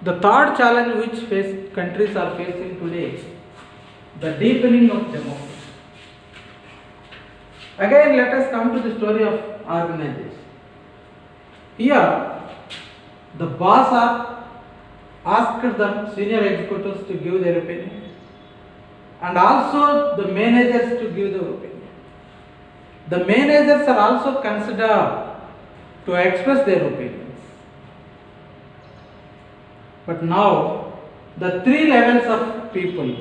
The third challenge which countries are facing today, the deepening of democracy. Again, let us come to the story of organization. Here, the boss asked the senior executives to give their opinion, and also the managers to give their opinion. The managers are also considered to express their opinions. But now, the three levels of people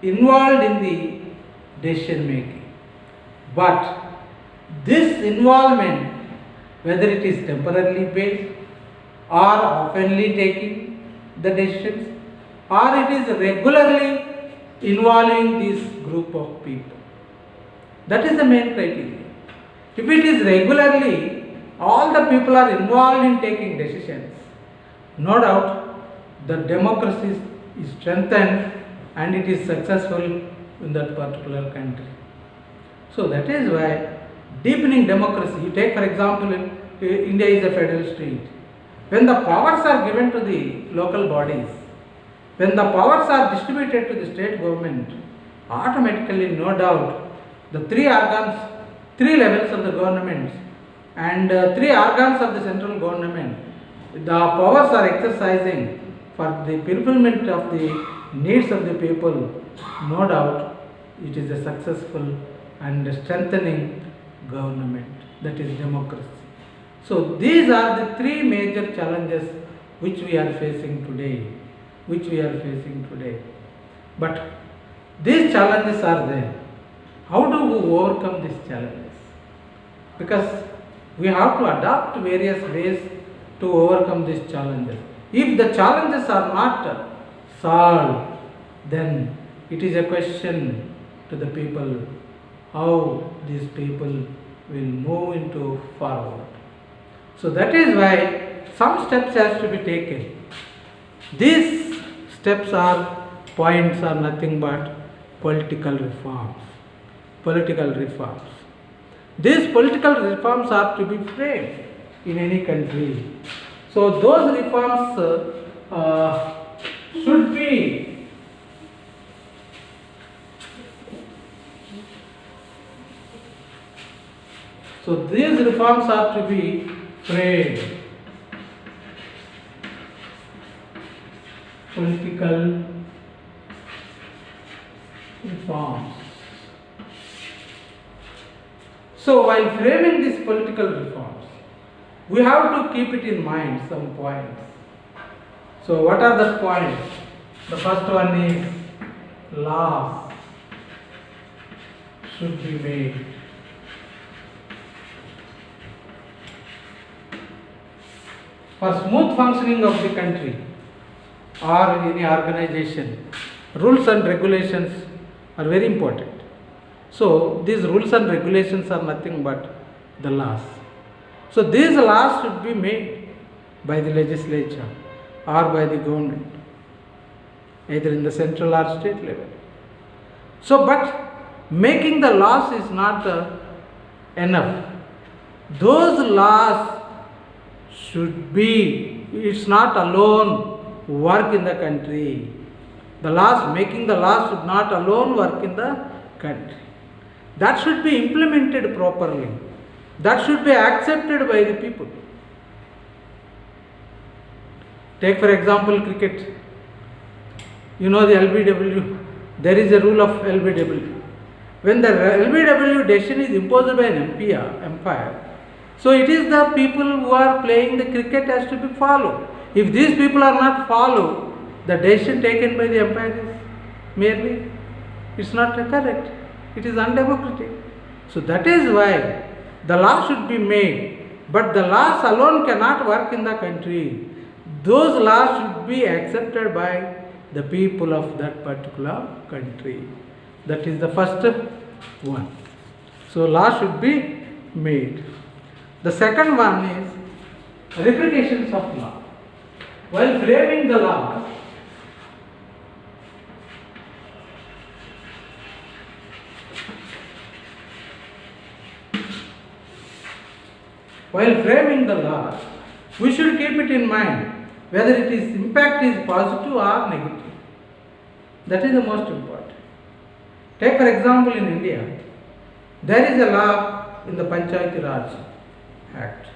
involved in the decision making. But this involvement, whether it is temporarily based or oftenly taking the decisions, or it is regularly involving this group of people. That is the main criteria. If it is regularly, all the people are involved in taking decisions, no doubt the democracy is strengthened and it is successful in that particular country. So that is why deepening democracy, you take for example, India is a federal state. When the powers are given to the local bodies, when the powers are distributed to the state government, automatically, no doubt, the three organs, three levels of the government and three organs of the central government, the powers are exercising for the fulfillment of the needs of the people, no doubt it is a successful and strengthening government, that is democracy. So these are the three major challenges which we are facing today, But these challenges are there. How do we overcome these challenges? Because we have to adopt various ways to overcome these challenges. If the challenges are not solved, then it is a question to the people how these people will move into forward. So that is why some steps has to be taken. These steps are points are nothing but political reforms. These political reforms are to be framed in any country. So those reforms should be framed. Political reforms. So while framing these political reforms, we have to keep it in mind some points. So what are the points? The first one is laws should be made. For smooth functioning of the country or any organization, rules and regulations are very important. So these rules and regulations are nothing but the laws. So these laws should be made by the legislature or by the government, either in the central or state level. So but making the laws is not enough. Those laws should be, it's not alone work in the country. Making the laws should not alone work in the country. That should be implemented properly. That should be accepted by the people. Take for example cricket. You know the LBW. There is a rule of LBW. When the LBW decision is imposed by an umpire, so it is the people who are playing the cricket has to be followed. If these people are not followed, the decision taken by the umpire is merely, it's not correct. It is undemocratic. So that is why the law should be made, but the laws alone cannot work in the country. Those laws should be accepted by the people of that particular country. That is the first one. So law should be made. The second one is replications of law. While framing the law, we should keep it in mind whether it is impact is positive or negative. That is the most important. Take for example in India, there is a law in the Panchayati Raj Act.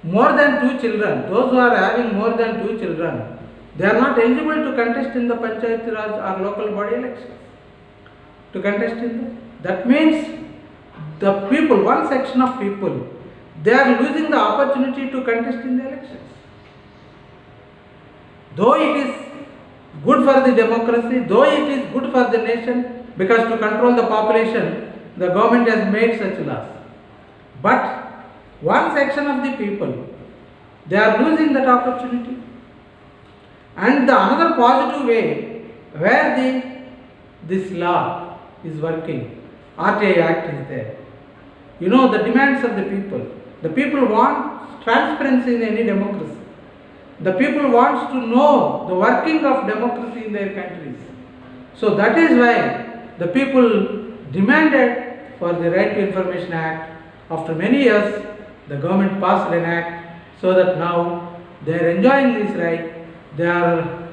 More than 2 children, those who are having more than 2 children, they are not eligible to contest in the Panchayati Raj or local body elections. To contest in that means the people, one section of people, they are losing the opportunity to contest in the elections. Though it is good for the democracy, though it is good for the nation, because to control the population, the government has made such laws. But one section of the people, they are losing that opportunity. And the another positive way where this law is working, RTA Act is there. You know the demands of the people. The people want transparency in any democracy. The people want to know the working of democracy in their countries. So that is why the people demanded for the Right to Information Act. After many years, the government passed an act so that now they are enjoying this right. They are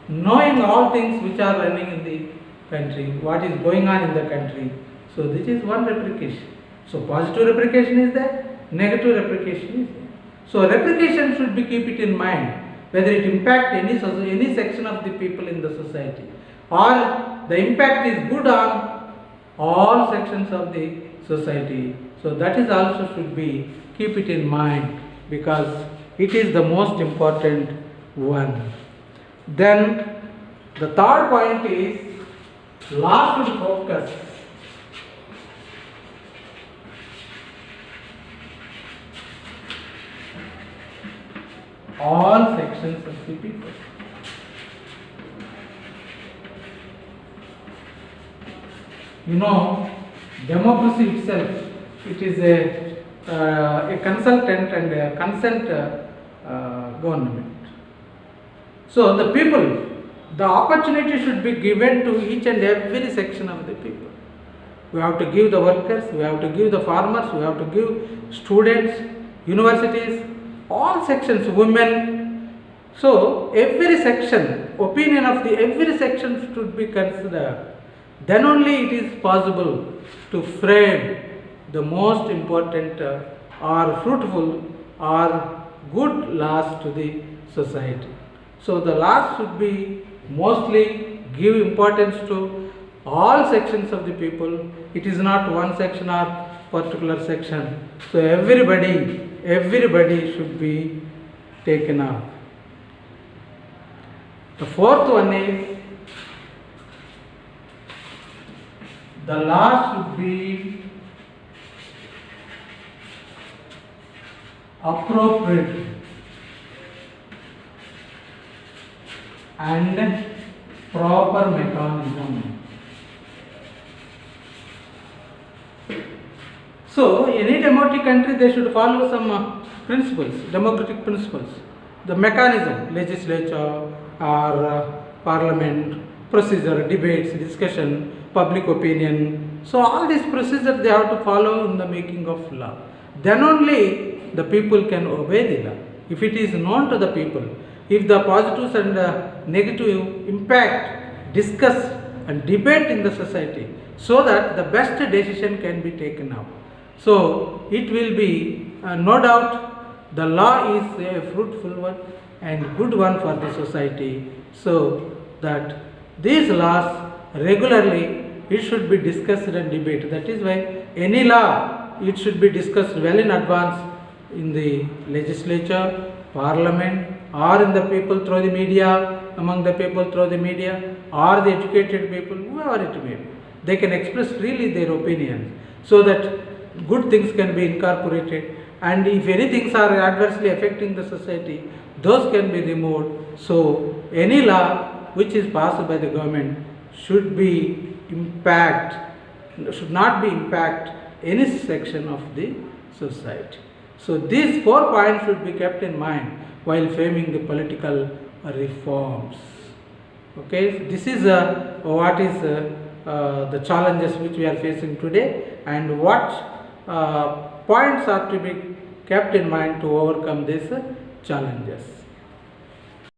knowing all things which are running in the country, what is going on in the country. So this is one replication. So positive replication is there, negative replication is there. So replication should be keep it in mind whether it impact any section of the people in the society or the impact is good on all sections of the society. So that is also should be keep it in mind because it is the most important one. Then the third point is law should focus all sections of the people. You know, democracy itself, it is a consultant and a consent government. So the people, the opportunity should be given to each and every section of the people. We have to give the workers, we have to give the farmers, we have to give students, universities, all sections, women. So every section, opinion of the every section should be considered. Then only it is possible to frame the most important or fruitful or good laws to the society. So the laws should be mostly give importance to all sections of the people. It is not one section or particular section. So everybody should be taken up. The fourth one is the law should be appropriate and proper mechanism. So any democratic country, they should follow some principles, democratic principles. The mechanism, legislature or parliament, procedure, debates, discussion, public opinion. So all these procedures they have to follow in the making of law. Then only the people can obey the law. If it is known to the people, if the positives and negative impact discuss and debate in the society, so that the best decision can be taken up. So it will be no doubt the law is a fruitful one and good one for the society. So that these laws regularly it should be discussed and debated. That is why any law it should be discussed well in advance in the legislature, parliament, or in the people through the media, among the people through the media, or the educated people, whoever it may be. They can express freely their opinions so that good things can be incorporated, and if any things are adversely affecting the society, those can be removed. So any law which is passed by the government should not be impact any section of the society. So these 4 points should be kept in mind while framing the political reforms. Okay, this is what is the challenges which we are facing today, and what points are to be kept in mind to overcome these challenges.